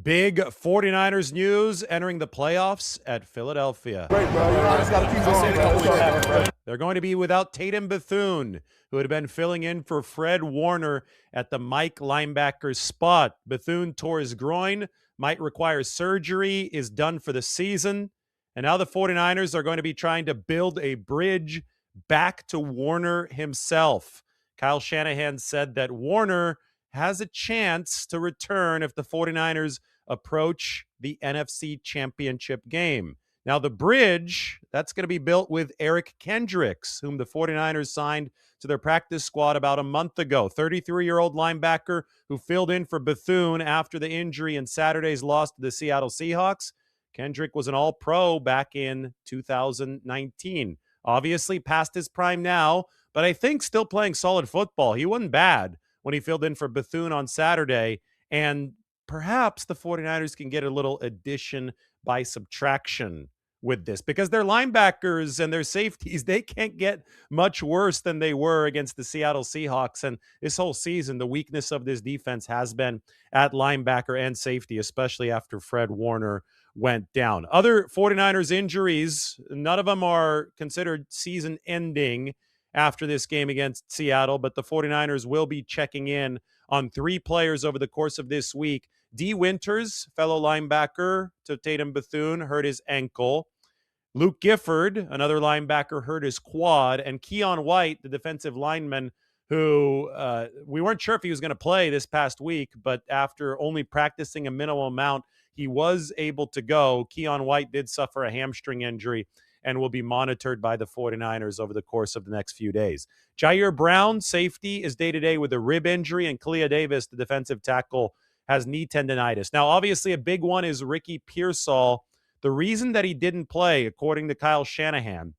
Big 49ers news entering the playoffs at Philadelphia. Great, bro. You just got to keep going. They're going to be without Tatum Bethune, who had been filling in for Fred Warner at the Mike linebacker spot. Bethune tore his groin, might require surgery, is done for the season. And now the 49ers are going to be trying to build a bridge back to Warner himself. Kyle Shanahan said that Warner has a chance to return if the 49ers approach the NFC Championship game. Now, the bridge, that's going to be built with Eric Kendricks, whom the 49ers signed to their practice squad about a month ago. 33-year-old linebacker who filled in for Bethune after the injury in Saturday's loss to the Seattle Seahawks. Kendrick was an all-pro back in 2019. Obviously past his prime now, but I think still playing solid football. He wasn't bad when he filled in for Bethune on Saturday, and perhaps the 49ers can get a little addition by subtraction with this because their linebackers and their safeties, they can't get much worse than they were against the Seattle Seahawks. And this whole season, the weakness of this defense has been at linebacker and safety, especially after Fred Warner went down. Other 49ers injuries, none of them are considered season ending after this game against Seattle, but the 49ers will be checking in on 3 players over the course of this week. Dee Winters, fellow linebacker to Tatum Bethune, hurt his ankle. Luke Gifford, another linebacker, hurt his quad. And Keon White, the defensive lineman, who we weren't sure if he was going to play this past week, but after only practicing a minimal amount, he was able to go. Keon White did suffer a hamstring injury and will be monitored by the 49ers over the course of the next few days. Jair Brown, safety, is day-to-day with a rib injury, and Kalia Davis, the defensive tackle, has knee tendonitis. Now, obviously, a big one is Ricky Pearsall. The reason that he didn't play, according to Kyle Shanahan,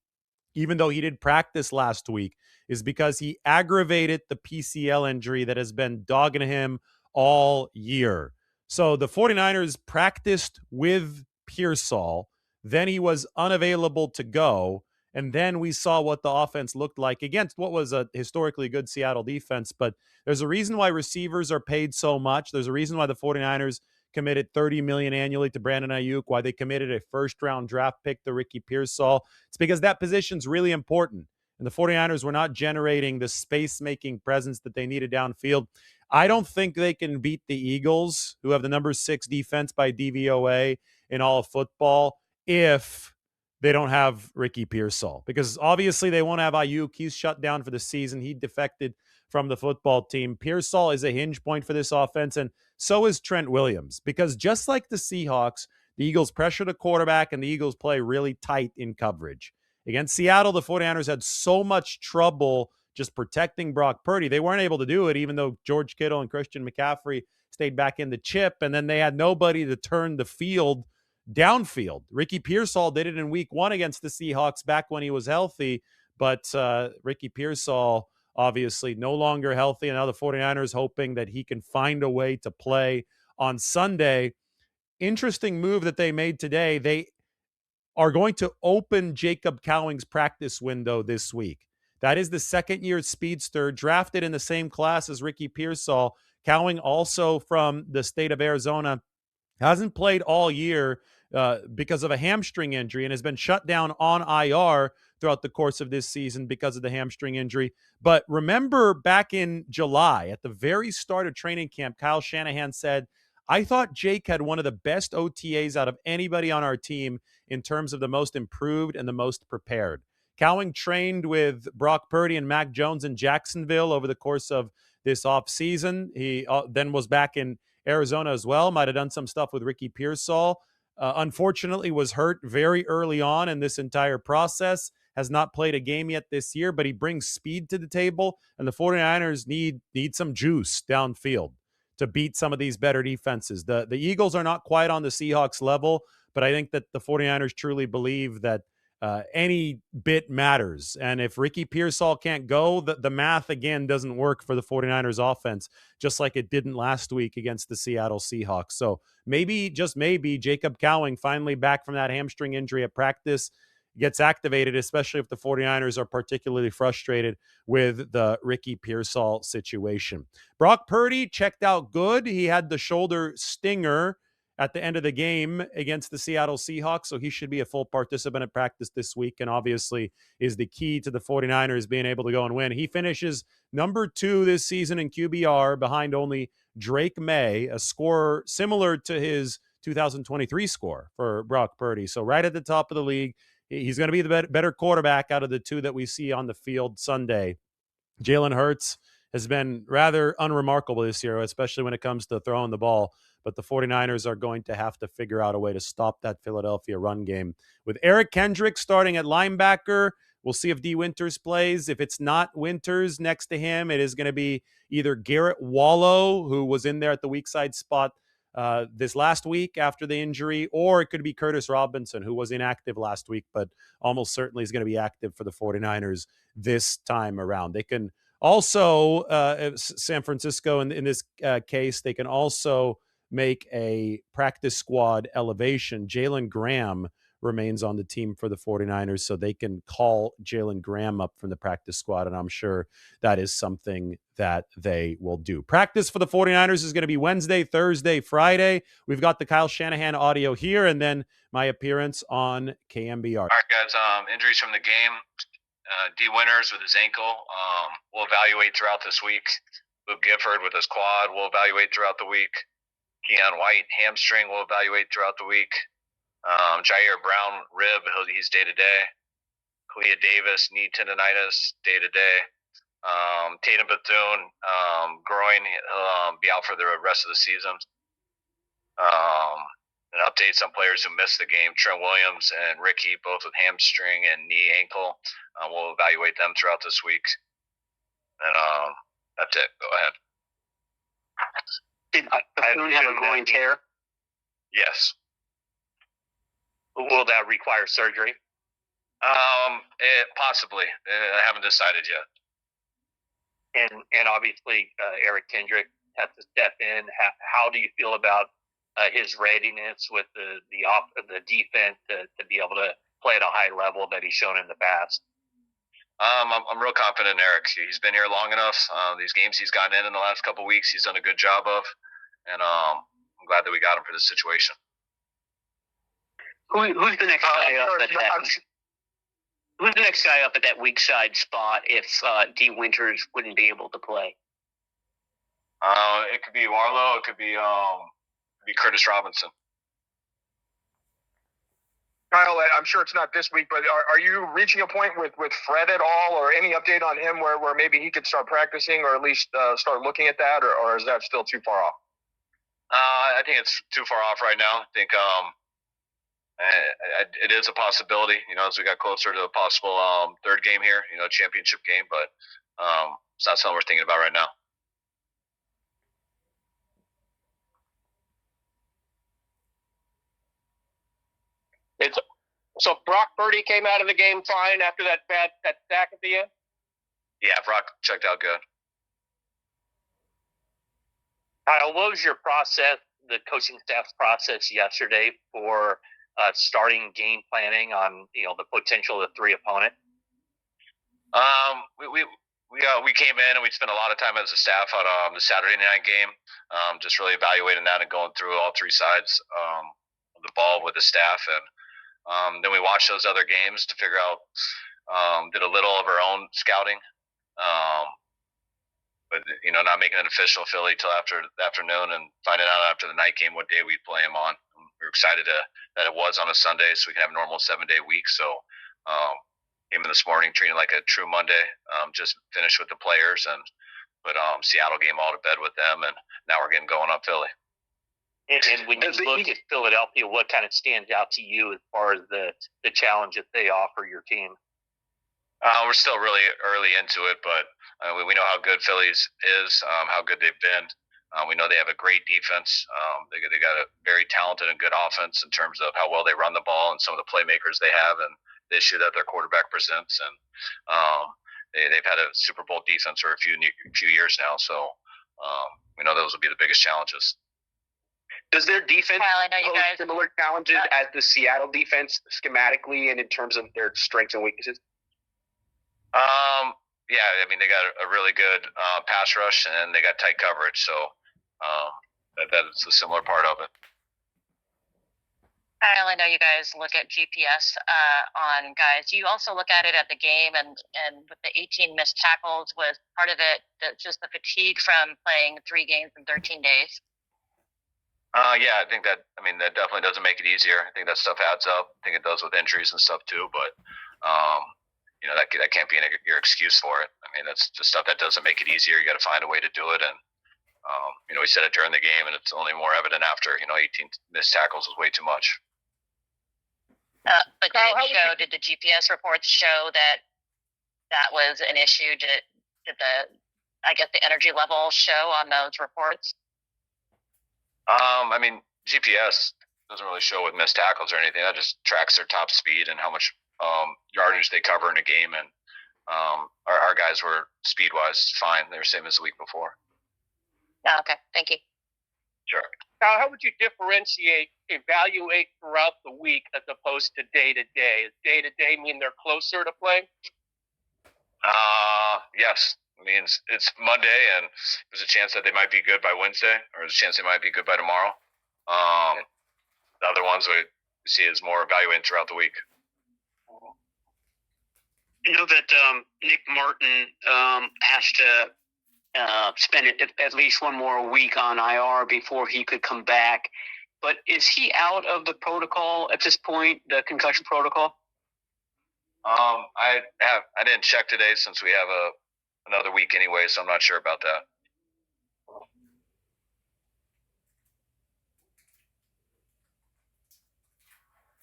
even though he did practice last week, is because he aggravated the PCL injury that has been dogging him all year. So the 49ers practiced with Pearsall. Then he was unavailable to go. And then we saw what the offense looked like against what was a historically good Seattle defense. But there's a reason why receivers are paid so much. There's a reason why the 49ers committed $30 million annually to Brandon Ayuk, why they committed a first-round draft pick to Ricky Pearsall. It's because that position's really important. And the 49ers were not generating the space-making presence that they needed downfield. I don't think they can beat the Eagles, who have the number 6 defense by DVOA in all of football, if they don't have Ricky Pearsall. Because obviously they won't have Ayuk. He's shut down for the season. He defected from the football team. Pearsall is a hinge point for this offense, and so is Trent Williams. Because just like the Seahawks, the Eagles pressure the quarterback, and the Eagles play really tight in coverage. Against Seattle, the 49ers had so much trouble just protecting Brock Purdy. They weren't able to do it, even though George Kittle and Christian McCaffrey stayed back in the chip, and then they had nobody to turn the field downfield. Ricky Pearsall did it in week 1 against the Seahawks back when he was healthy, but Ricky Pearsall obviously no longer healthy, and now the 49ers hoping that he can find a way to play on Sunday. Interesting move that they made today. They are going to open Jacob Cowing's practice window this week. That is the second-year speedster drafted in the same class as Ricky Pearsall. Cowing, also from the state of Arizona, hasn't played all year because of a hamstring injury and has been shut down on IR throughout the course of this season because of the hamstring injury. But remember back in July, at the very start of training camp, Kyle Shanahan said, I thought Jake had one of the best OTAs out of anybody on our team in terms of the most improved and the most prepared. Cowing trained with Brock Purdy and Mac Jones in Jacksonville over the course of this offseason. He then was back in Arizona as well, might have done some stuff with Ricky Pearsall. Unfortunately, was hurt very early on in this entire process, has not played a game yet this year, but he brings speed to the table, and the 49ers need some juice downfield to beat some of these better defenses. The Eagles are not quite on the Seahawks level, but I think that the 49ers truly believe that any bit matters. And if Ricky Pearsall can't go, the math, again, doesn't work for the 49ers offense, just like it didn't last week against the Seattle Seahawks. So maybe, just maybe, Jacob Cowing finally back from that hamstring injury at practice gets activated, especially if the 49ers are particularly frustrated with the Ricky Pearsall situation. Brock Purdy checked out good. He had the shoulder stinger at the end of the game against the Seattle Seahawks, so he should be a full participant at practice this week, and obviously is the key to the 49ers being able to go and win. He finishes number 2 this season in QBR behind only Drake May, a score similar to his 2023 score for Brock Purdy. So right at the top of the league. He's going to be the better quarterback out of the two that we see on the field Sunday. Jalen Hurts has been rather unremarkable this year, especially when it comes to throwing the ball. But the 49ers are going to have to figure out a way to stop that Philadelphia run game. With Eric Kendrick starting at linebacker, we'll see if Dee Winters plays. If it's not Winters next to him, it is going to be either Garrett Wallow, who was in there at the weak side spot this last week after the injury, or it could be Curtis Robinson, who was inactive last week, but almost certainly is going to be active for the 49ers this time around. They can also, San Francisco, in this case, they can also make a practice squad elevation. Jalen Graham remains on the team for the 49ers, so they can call Jalen Graham up from the practice squad, and I'm sure that is something that they will do. Practice for the 49ers is going to be Wednesday, Thursday, Friday. We've got the Kyle Shanahan audio here, and then my appearance on KMBR. All right, guys, injuries from the game. Dee Winters with his ankle. We'll evaluate throughout this week. Luke Gifford with his quad. We'll evaluate throughout the week. Keon White, hamstring. We'll evaluate throughout the week. Jair Brown, rib. He's day-to-day. Kalia Davis, knee tendonitis, day-to-day. Tatum Bethune, groin. He'll be out for the rest of the season. And updates on players who missed the game. Trent Williams and Ricky, both with hamstring and knee ankle. We'll evaluate them throughout this week. And that's it. Go ahead. Did Bethune have a groin tear? Yes. Will that require surgery? Possibly. I haven't decided yet. And obviously, Eric Kendrick has to step in. How do you feel about his readiness with the defense to be able to play at a high level that he's shown in the past? I'm real confident in Eric. He's been here long enough. These games he's gotten in the last couple of weeks, he's done a good job of. And I'm glad that we got him for this situation. Who's the next guy up at that? Who's the next guy up at that weak side spot if Dee Winters wouldn't be able to play? It could be Warlow. It could be Curtis Robinson. Kyle, I'm sure it's not this week, but are you reaching a point with Fred at all, or any update on him where maybe he could start practicing, or at least start looking at that, or is that still too far off? I think it's too far off right now. I think it is a possibility, as we got closer to a possible third game here, championship game, but it's not something we're thinking about right now. So Brock Purdy came out of the game fine after that sack at the end? Yeah, Brock checked out good. Kyle, what was your process, the coaching staff's process yesterday for starting game planning on the potential of the three opponent? We came in and we spent a lot of time as a staff on the Saturday night game, just really evaluating that and going through all three sides of the ball with the staff, and then we watched those other games to figure out, did a little of our own scouting, but not making it official Philly till after the afternoon, and finding out after the night game what day we'd play him on. We were excited that it was on a Sunday, so we can have a normal 7-day week. So came in this morning treating like a true Monday. Just finished with the players and put Seattle game all to bed with them, and now we're getting going on Philly. And when you look at Philadelphia, what kind of stands out to you as far as the challenge that they offer your team? We're still really early into it, but we know how good Phillies is, how good they've been. We know they have a great defense. They got a very talented and good offense in terms of how well they run the ball and some of the playmakers they have and the issue that their quarterback presents. And they've had a Super Bowl defense for a few years now, so we know those will be the biggest challenges. Does their defense pose similar challenges as the Seattle defense schematically and in terms of their strengths and weaknesses? Yeah, I mean, they got a really good pass rush and they got tight coverage, so that's a similar part of it. I know you guys look at GPS on guys. Do you also look at it at the game? And with the 18 missed tackles, was part of it just the fatigue from playing 3 games in 13 days? Yeah, I think that. I mean, that definitely doesn't make it easier. I think that stuff adds up. I think it does with injuries and stuff too. But that can't be your excuse for it. I mean, that's just stuff that doesn't make it easier. You got to find a way to do it. And we said it during the game, and it's only more evident after. 18 missed tackles was way too much. But did the GPS reports show that was an issue? Did the energy level show on those reports? I mean, GPS doesn't really show with missed tackles or anything. That just tracks their top speed and how much yardage they cover in a game. And our guys were speed-wise fine. They were same as the week before. Oh, okay, thank you. Sure. Kyle, how would you evaluate throughout the week as opposed to day-to-day? Does day-to-day mean they're closer to playing? Yes. I mean, it's Monday, and there's a chance that they might be good by Wednesday, or there's a chance they might be good by tomorrow. The other ones we see as more evaluating throughout the week. I know that Nick Martin has to spend at least one more week on IR before he could come back. But is he out of the protocol at this point, the concussion protocol? I didn't check today since we have another week anyway, so I'm not sure about that.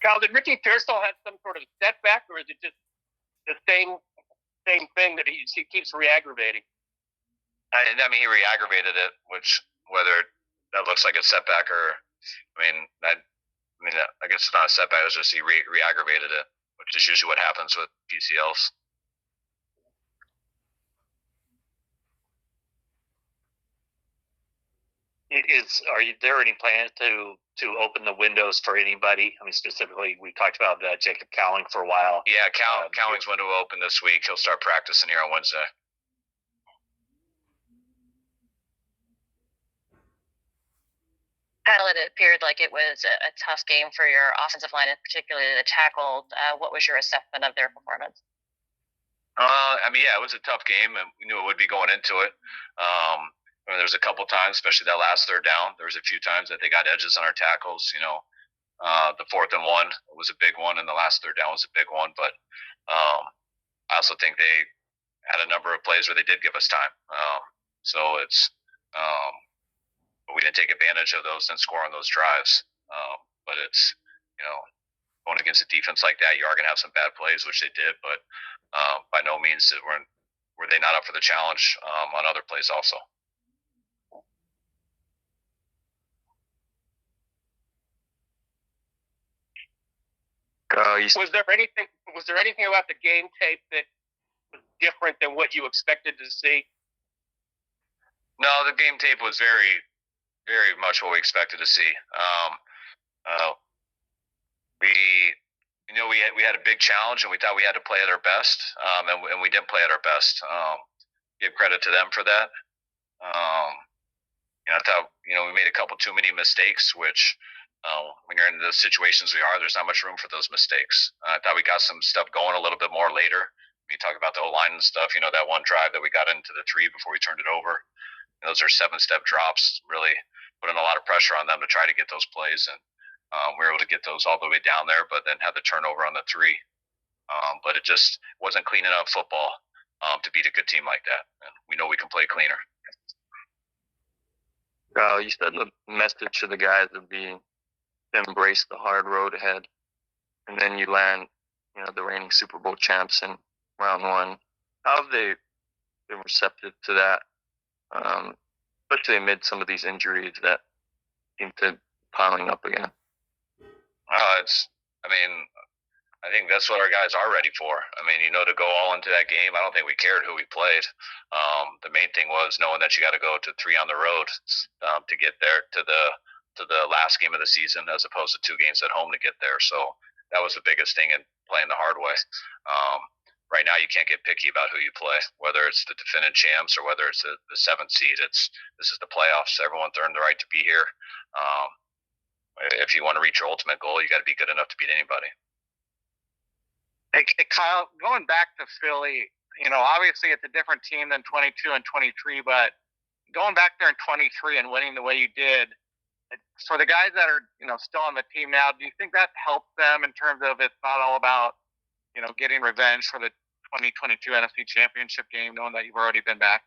Kyle, did Ricky Pearsall have some sort of setback, or is it just the same thing that he keeps re-aggravating? I mean, he re-aggravated it, which whether that looks like a setback or, I guess it's not a setback. It's just he re-aggravated it, which is usually what happens with PCLs. Are there any plans to open the windows for anybody? I mean, specifically, we talked about Jacob Cowling for a while. Yeah, Cowling's window will open this week. He'll start practicing here on Wednesday. Kyle, it appeared like it was a tough game for your offensive line, particularly the tackle. What was your assessment of their performance? It was a tough game, and we knew it would be going into it. There was a couple times, especially that last third down. There was a few times that they got edges on our tackles. The 4th and 1 was a big one, and the last third down was a big one. But I also think they had a number of plays where they did give us time. So it's we didn't take advantage of those and score on those drives. But it's going against a defense like that, you are going to have some bad plays, which they did. But by no means were they not up for the challenge on other plays also. Was there anything about the game tape that was different than what you expected to see? No, the game tape was very, very much what we expected to see. We had a big challenge, and we thought we had to play at our best, and we didn't play at our best. Give credit to them for that. I thought we made a couple too many mistakes, which. When you're in the situations we are, there's not much room for those mistakes. I thought we got some stuff going a little bit more later. When you talk about the O-line and stuff, that one drive that we got into the 3 before we turned it over. Those are 7-step drops, really putting a lot of pressure on them to try to get those plays. And we were able to get those all the way down there, but then had the turnover on the 3. But it just wasn't clean enough football to beat a good team like that. And we know we can play cleaner. You said the message to the guys would be embrace the hard road ahead, and then you land, the reigning Super Bowl champs in round 1. How have they been receptive to that, especially amid some of these injuries that seem to be piling up again? I think that's what our guys are ready for. To go all into that game, I don't think we cared who we played. The main thing was knowing that you got to go to 3 on the road to get there to the last game of the season, as opposed to 2 games at home to get there. So that was the biggest thing in playing the hard way. Right now, you can't get picky about who you play, whether it's the defending champs or whether it's the 7th seed. This is the playoffs. Everyone's earned the right to be here. if you want to reach your ultimate goal, you got to be good enough to beat anybody. Hey, Kyle, going back to Philly, obviously it's a different team than 22 and 23, but going back there in 23 and winning the way you did, for the guys that are, still on the team now, do you think that helped them in terms of it's not all about, getting revenge for the 2022 NFC Championship game, knowing that you've already been back?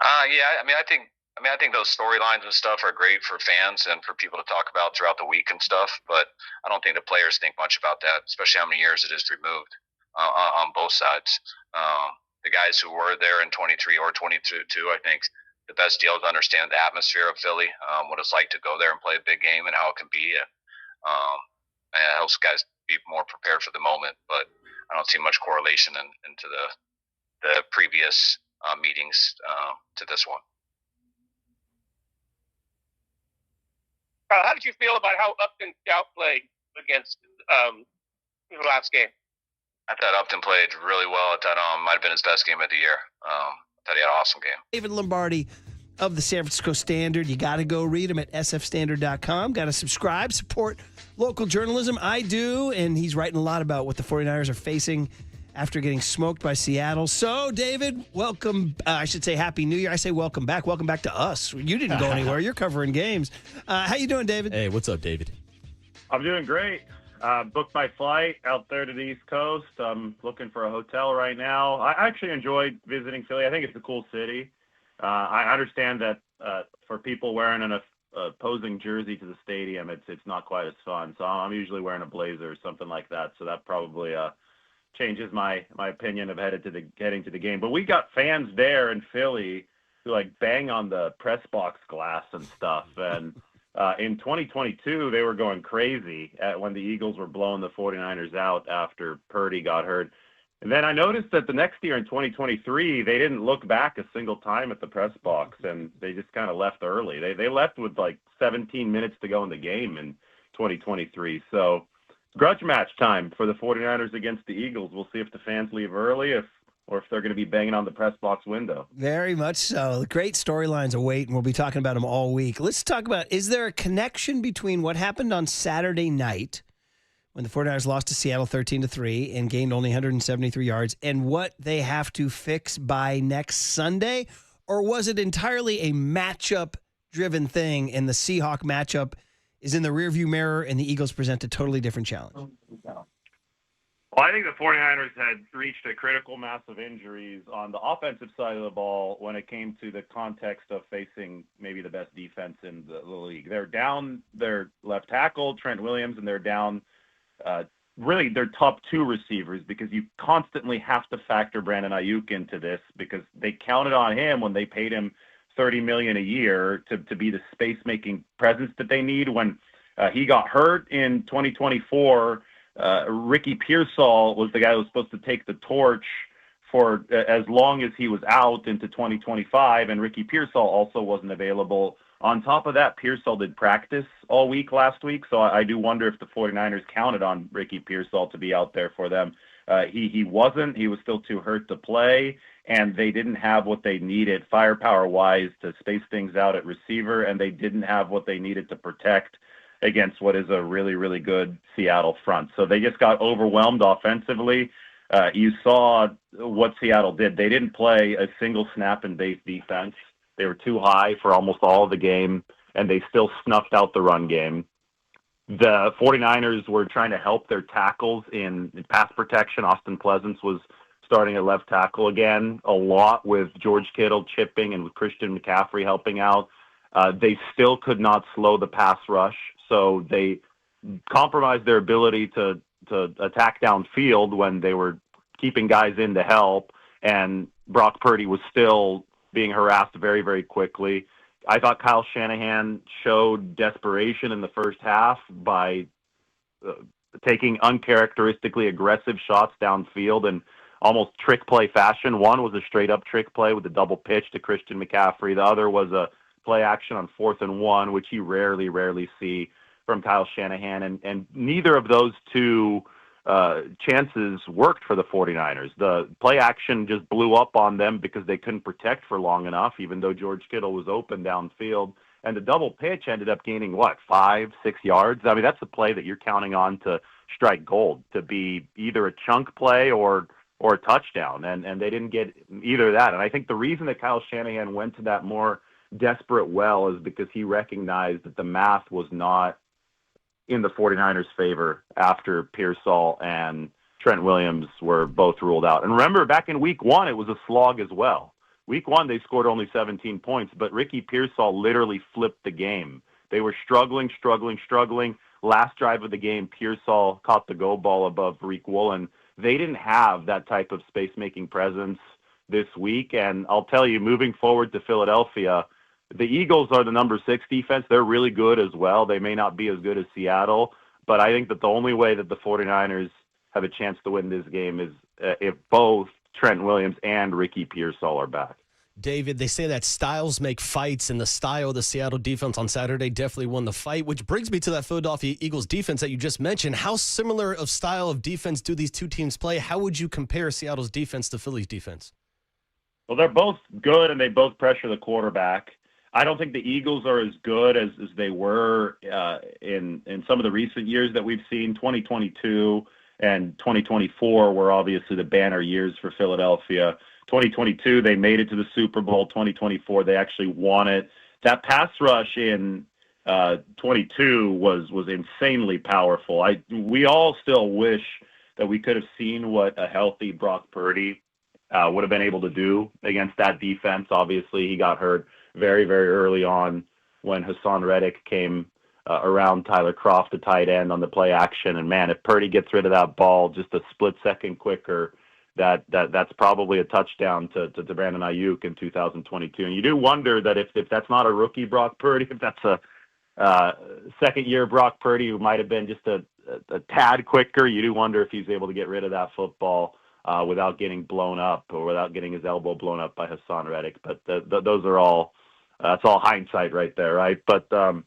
Yeah, I think those storylines and stuff are great for fans and for people to talk about throughout the week and stuff, but I don't think the players think much about that, especially how many years it is removed on both sides. The guys who were there in 23 or 22, I think the best deal is to understand the atmosphere of Philly, what it's like to go there and play a big game and how it can be. And it helps guys be more prepared for the moment, but I don't see much correlation into the previous meetings to this one. How did you feel about how Upton Scout played against the last game? I thought Upton played really well. I thought might have been his best game of the year. I thought he had an awesome game. David Lombardi of the San Francisco Standard. You got to go read him at sfstandard.com. Got to subscribe, support local journalism. I do, and he's writing a lot about what the 49ers are facing after getting smoked by Seattle. So, David, welcome. I should say Happy New Year. I say welcome back. Welcome back to us. You didn't go anywhere. You're covering games. How you doing, David? Hey, what's up, David? I'm doing great. Booked my flight out there to the East Coast. I'm looking for a hotel right now. I actually enjoyed visiting Philly. I think it's a cool city. I understand that for people wearing an opposing jersey to the stadium, it's not quite as fun. So I'm usually wearing a blazer or something like that. So that probably changes my opinion of heading to the game. But we got fans there in Philly who like bang on the press box glass and stuff. And in 2022, they were going crazy when the Eagles were blowing the 49ers out after Purdy got hurt. And then I noticed that the next year in 2023, they didn't look back a single time at the press box, and they just kind of left early. They left with like 17 minutes to go in the game in 2023. So grudge match time for the 49ers against the Eagles. We'll see if the fans leave early or if they're going to be banging on the press box window. Very much so. Great storylines await, and we'll be talking about them all week. Let's talk about, is there a connection between what happened on Saturday night when the 49ers lost to Seattle 13-3 and gained only 173 yards and what they have to fix by next Sunday? Or was it entirely a matchup-driven thing, and the Seahawk matchup is in the rearview mirror and the Eagles present a totally different challenge? Well, I think the 49ers had reached a critical mass of injuries on the offensive side of the ball when it came to the context of facing maybe the best defense in the league. They're down their left tackle, Trent Williams, and they're down really their top two receivers, because you constantly have to factor Brandon Ayuk into this, because they counted on him when they paid him $30 million a year to be the space-making presence that they need. When he got hurt in 2024, Ricky Pearsall was the guy who was supposed to take the torch for as long as he was out into 2025, and Ricky Pearsall also wasn't available. On top of that, Pearsall did practice all week last week, so I do wonder if the 49ers counted on Ricky Pearsall to be out there for them. He wasn't. He was still too hurt to play, and they didn't have what they needed firepower-wise to space things out at receiver, and they didn't have what they needed to protect against what is a really, really good Seattle front. So they just got overwhelmed offensively. You saw what Seattle did. They didn't play a single snap in base defense. They were too high for almost all of the game, and they still snuffed out the run game. The 49ers were trying to help their tackles in pass protection. Austin Pleasance was starting at left tackle again, a lot with George Kittle chipping and with Christian McCaffrey helping out. They still could not slow the pass rush, so they compromised their ability to attack downfield when they were keeping guys in to help, and Brock Purdy was still being harassed very, very quickly. I thought Kyle Shanahan showed desperation in the first half by taking uncharacteristically aggressive shots downfield in almost trick play fashion. One was a straight-up trick play with a double pitch to Christian McCaffrey. The other was a play action on 4th and 1, which you rarely see from Kyle Shanahan. And neither of those two chances worked for the 49ers. The play action just blew up on them because they couldn't protect for long enough, even though George Kittle was open downfield. And the double pitch ended up gaining, 5-6 yards? I mean, that's the play that you're counting on to strike gold, to be either a chunk play or a touchdown. And they didn't get either of that. And I think the reason that Kyle Shanahan went to that more desperate well is because he recognized that the math was not in the 49ers' favor after Pearsall and Trent Williams were both ruled out. And remember, back in week 1, it was a slog as well. Week 1, they scored only 17 points, but Ricky Pearsall literally flipped the game. They were struggling. Last drive of the game, Pearsall caught the go ball above Reek Woolen. They didn't have that type of space-making presence this week. And I'll tell you, moving forward to Philadelphia, the Eagles are the number 6 defense. They're really good as well. They may not be as good as Seattle, but I think that the only way that the 49ers have a chance to win this game is if both Trent Williams and Ricky Pearsall are back. David, they say that styles make fights, and the style of the Seattle defense on Saturday definitely won the fight, which brings me to that Philadelphia Eagles defense that you just mentioned. How similar of style of defense do these two teams play? How would you compare Seattle's defense to Philly's defense? Well, they're both good, and they both pressure the quarterback. I don't think the Eagles are as good as they were in some of the recent years that we've seen. 2022 and 2024 were obviously the banner years for Philadelphia. 2022, they made it to the Super Bowl. 2024, they actually won it. That pass rush in 22 was insanely powerful. We all still wish that we could have seen what a healthy Brock Purdy would have been able to do against that defense. Obviously, he got hurt very, very early on when Hassan Reddick came around Tyler Kroft, the tight end, on the play action. And, man, if Purdy gets rid of that ball just a split second quicker, that's probably a touchdown to Brandon Ayuk in 2022. And you do wonder that if that's not a rookie Brock Purdy, if that's a second-year Brock Purdy who might have been just a tad quicker, you do wonder if he's able to get rid of that football without getting blown up or without getting his elbow blown up by Hassan Reddick. But those are all that's all hindsight right there, right? But the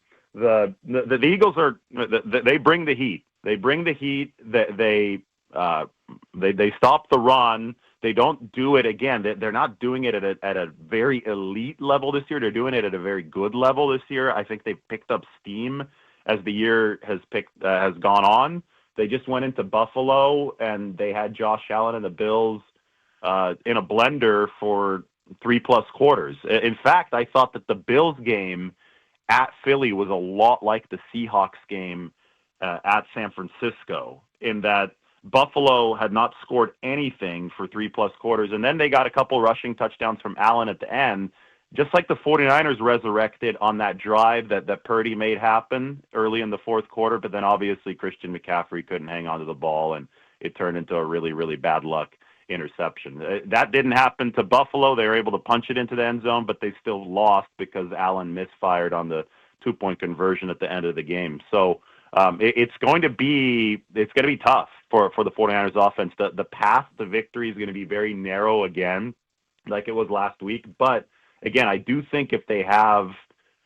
Eagles they bring the heat. They bring the heat. They stop the run. They don't do it again. They're not doing it at a very elite level this year. They're doing it at a very good level this year. I think they've picked up steam as the year has gone on. They just went into Buffalo and they had Josh Allen and the Bills in a blender for 3+ quarters. In fact, I thought that the Bills game at Philly was a lot like the Seahawks game at San Francisco, in that Buffalo had not scored anything for 3+ quarters, and then they got a couple rushing touchdowns from Allen at the end, just like the 49ers resurrected on that drive that Purdy made happen early in the fourth quarter, but then obviously Christian McCaffrey couldn't hang on to the ball, and it turned into a really, really bad luck interception. That didn't happen to Buffalo. They were able to punch it into the end zone, but they still lost because Allen misfired on the 2-point conversion at the end of the game. So it's going to be tough for the 49ers offense. The path to victory is going to be very narrow again, like it was last week. But again, I do think if they have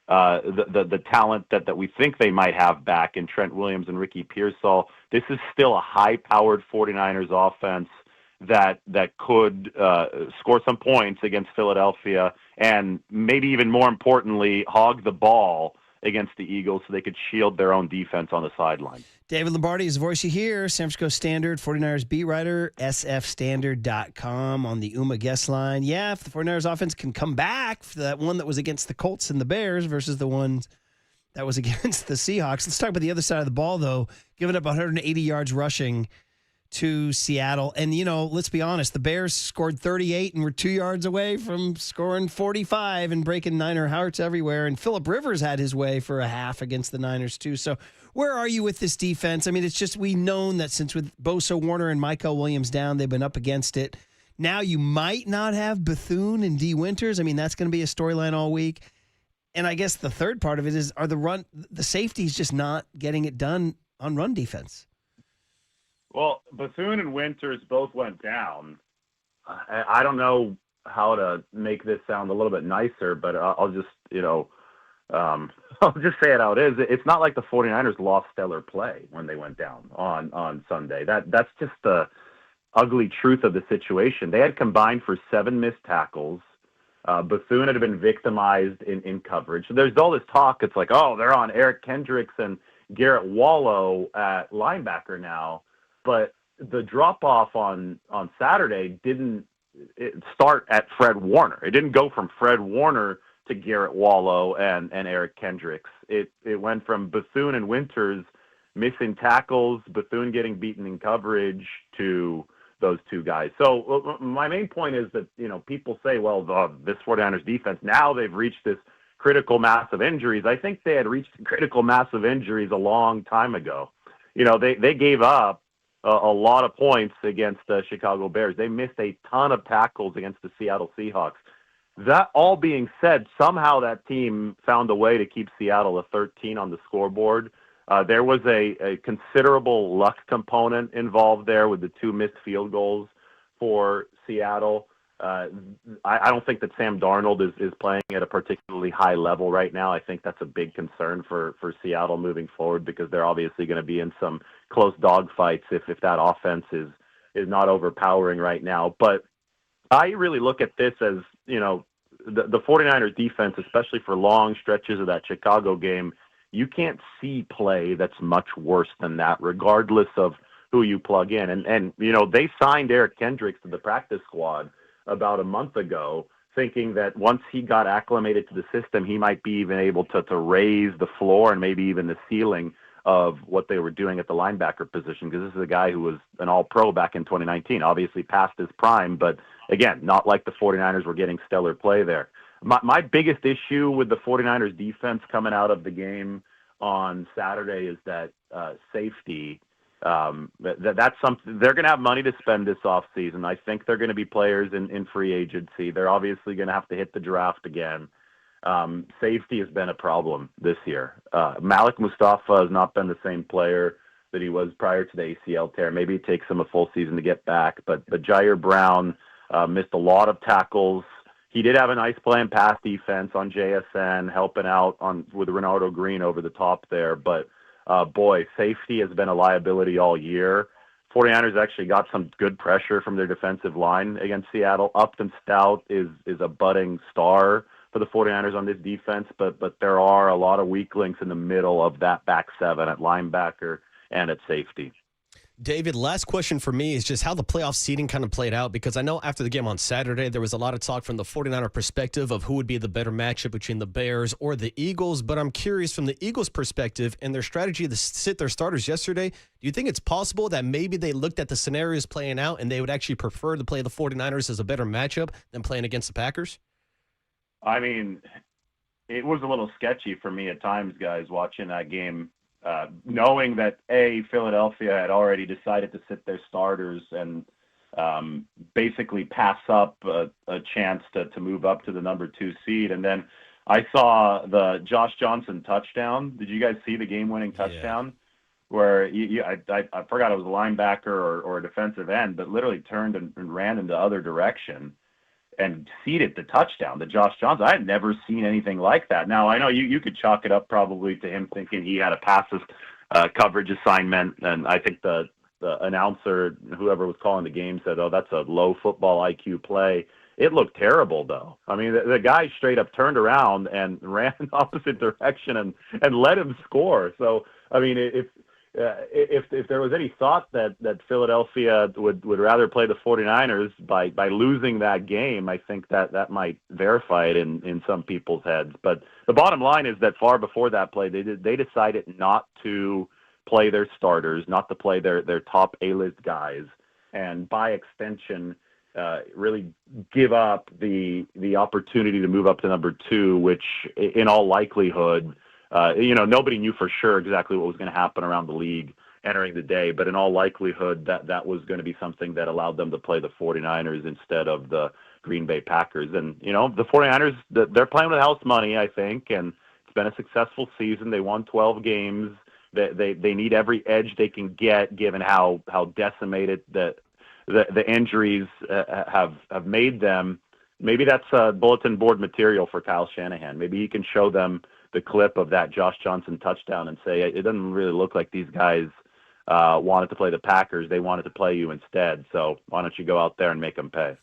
the talent that we think they might have back in Trent Williams and Ricky Pearsall, this is still a high-powered 49ers offense that could score some points against Philadelphia, and maybe even more importantly, hog the ball against the Eagles so they could shield their own defense on the sideline. David Lombardi is the voice you hear, San Francisco Standard, 49ers beat writer, sfstandard.com on the UMA guest line. Yeah, if the 49ers offense can come back for that one that was against the Colts and the Bears versus the one that was against the Seahawks. Let's talk about the other side of the ball, though, giving up 180 yards rushing to Seattle. And, let's be honest, the Bears scored 38 and were 2 yards away from scoring 45 and breaking Niner hearts everywhere. And Phillip Rivers had his way for a half against the Niners, too. So where are you with this defense? I mean, it's just we've known that since with Bosa, Warner, and Michael Williams down, they've been up against it. Now you might not have Bethune and Dee Winters. I mean, that's going to be a storyline all week. And I guess the third part of it is, are the safeties just not getting it done on run defense? Well, Bethune and Winters both went down. I don't know how to make this sound a little bit nicer, but I'll just, I'll just say it how it is. It's not like the 49ers lost stellar play when they went down on Sunday. That's just the ugly truth of the situation. They had combined for 7 missed tackles. Bethune had been victimized in coverage. So there's all this talk. It's like, oh, they're on Eric Kendricks and Garrett Wallow at linebacker now. But the drop-off on Saturday didn't start at Fred Warner. It didn't go from Fred Warner to Garrett Wallow and Eric Kendricks. It went from Bethune and Winters missing tackles, Bethune getting beaten in coverage, to those two guys. So my main point is that, people say, well, this 49ers defense, now they've reached this critical mass of injuries. I think they had reached critical mass of injuries a long time ago. They gave up a lot of points against the Chicago Bears. They missed a ton of tackles against the Seattle Seahawks. That all being said, somehow that team found a way to keep Seattle a 13 on the scoreboard. There was a considerable luck component involved there with the 2 missed field goals for Seattle. I don't think that Sam Darnold is playing at a particularly high level right now. I think that's a big concern for Seattle moving forward, because they're obviously going to be in some close dogfights if that offense is not overpowering right now. But I really look at this as, the 49ers defense, especially for long stretches of that Chicago game, you can't see play that's much worse than that, regardless of who you plug in. And they signed Eric Kendricks to the practice squad about a month ago, thinking that once he got acclimated to the system, he might be even able to raise the floor and maybe even the ceiling of what they were doing at the linebacker position, because this is a guy who was an all-pro back in 2019, obviously past his prime, but again, not like the 49ers were getting stellar play there. My biggest issue with the 49ers defense coming out of the game on Saturday is that safety. That's something they're going to have money to spend this offseason. I think they're going to be players in free agency. They're obviously going to have to hit the draft again. Safety has been a problem this year. Malik Mustafa has not been the same player that he was prior to the ACL tear. Maybe it takes him a full season to get back, but Jair Brown missed a lot of tackles. He did have a nice play in pass defense on JSN, helping out with Renardo Green over the top there. But, safety has been a liability all year. 49ers actually got some good pressure from their defensive line against Seattle. Upton Stout is a budding star for the 49ers on this defense, but there are a lot of weak links in the middle of that back seven at linebacker and at safety. David, last question for me is just how the playoff seeding kind of played out, because I know after the game on Saturday, there was a lot of talk from the 49er perspective of who would be the better matchup between the Bears or the Eagles. But I'm curious from the Eagles' perspective and their strategy to sit their starters yesterday, do you think it's possible that maybe they looked at the scenarios playing out and they would actually prefer to play the 49ers as a better matchup than playing against the Packers? I mean, it was a little sketchy for me at times, guys, watching that game. Knowing that Philadelphia had already decided to sit their starters and basically pass up a chance to move up to the number 2 seed. And then I saw the Josh Johnson touchdown. Did you guys see the game-winning touchdown? Where I forgot it was a linebacker or a defensive end, but literally turned and ran in the other direction and seeded the touchdown to Josh Johnson. I had never seen anything like that. Now, I know you could chalk it up probably to him thinking he had a passive coverage assignment, and I think the announcer, whoever was calling the game, said, oh, that's a low football IQ play. It looked terrible, though. I mean, the guy straight up turned around and ran in the opposite direction and let him score. So, I mean, if there was any thought that Philadelphia would rather play the 49ers by losing that game, I think that might verify it in some people's heads. But the bottom line is that far before that play, they decided not to play their starters, not to play their top A-list guys, and by extension, really give up the opportunity to move up to number 2, which in all likelihood, nobody knew for sure exactly what was going to happen around the league entering the day, but in all likelihood, that was going to be something that allowed them to play the 49ers instead of the Green Bay Packers. And, the 49ers, they're playing with house money, I think, and it's been a successful season. They won 12 games. They need every edge they can get, given how decimated the injuries have made them. Maybe that's bulletin board material for Kyle Shanahan. Maybe he can show them the clip of that Josh Johnson touchdown and say, it doesn't really look like these guys wanted to play the Packers. They wanted to play you instead. So why don't you go out there and make them pay?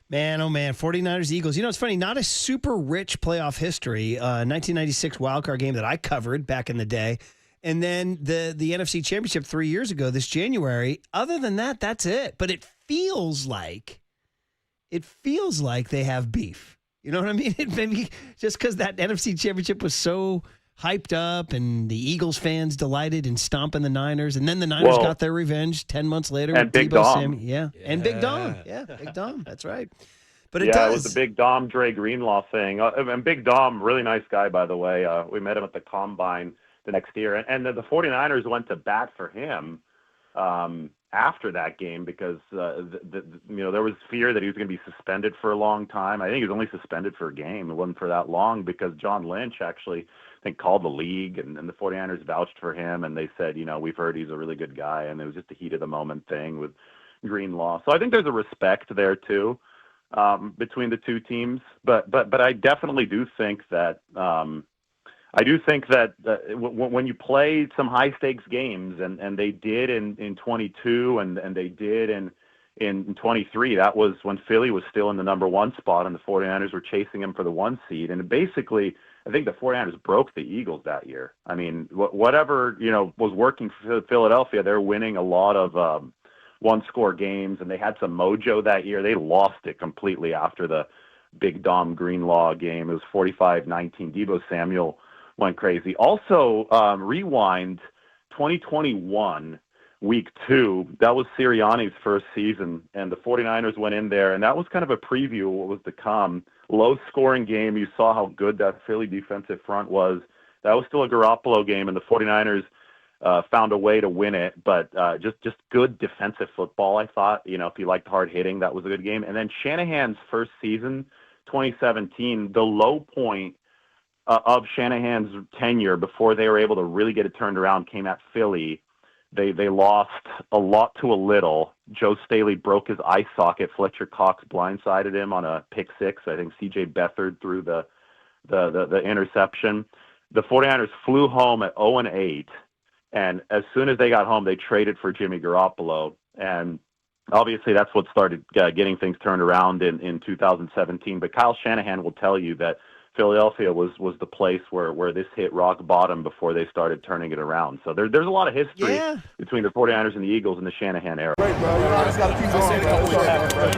Man, oh man, 49ers, Eagles. You know, it's funny, not a super rich playoff history. 1996 wildcard game that I covered back in the day. And then the NFC Championship 3 years ago, this January. Other than that, that's it. But it feels like they have beef. You know what I mean? It maybe just because that NFC Championship was so hyped up and the Eagles fans delighted in stomping the Niners. And then the Niners got their revenge 10 months later. And with Big Debo Dom. Samuel. Yeah, and Big Dom. Yeah, Big Dom. That's right. But it It does. was the Big Dom Dre Greenlaw thing. And Big Dom, really nice guy, by the way. We met him at the Combine the next year. And the 49ers went to bat for him after that game because there was fear that he was going to be suspended for a long time. I think he was only suspended for a game. It wasn't for that long because John Lynch actually, I think, called the league and the 49ers vouched for him. And they said, we've heard he's a really good guy. And it was just a heat of the moment thing with Greenlaw. So I think there's a respect there, too, between the two teams. But I definitely do think that when you play some high stakes games, and they did in 22 and they did in 23, that was when Philly was still in the number one spot and the 49ers were chasing him for the 1 seed. And basically, I think the 49ers broke the Eagles that year. I mean, whatever, was working for Philadelphia, they're winning a lot of one-score games, and they had some mojo that year. They lost it completely after the Big Dom Greenlaw game. It was 45-19. Debo Samuel went crazy. Also, rewind 2021, week 2. That was Sirianni's first season, and the 49ers went in there, and that was kind of a preview of what was to come. Low-scoring game. You saw how good that Philly defensive front was. That was still a Garoppolo game, and the 49ers found a way to win it, but just good defensive football, I thought. If you liked hard hitting, that was a good game. And then Shanahan's first season, 2017, the low point of Shanahan's tenure before they were able to really get it turned around came at Philly. They lost a lot to a little. Joe Staley broke his eye socket. Fletcher Cox blindsided him on a pick six. I think C.J. Beathard threw the interception. The 49ers flew home at 0-8, and as soon as they got home, they traded for Jimmy Garoppolo. And obviously that's what started getting things turned around in 2017. But Kyle Shanahan will tell you that Philadelphia was the place where this hit rock bottom before they started turning it around. So there's a lot of history between the 49ers and the Eagles in the Shanahan era.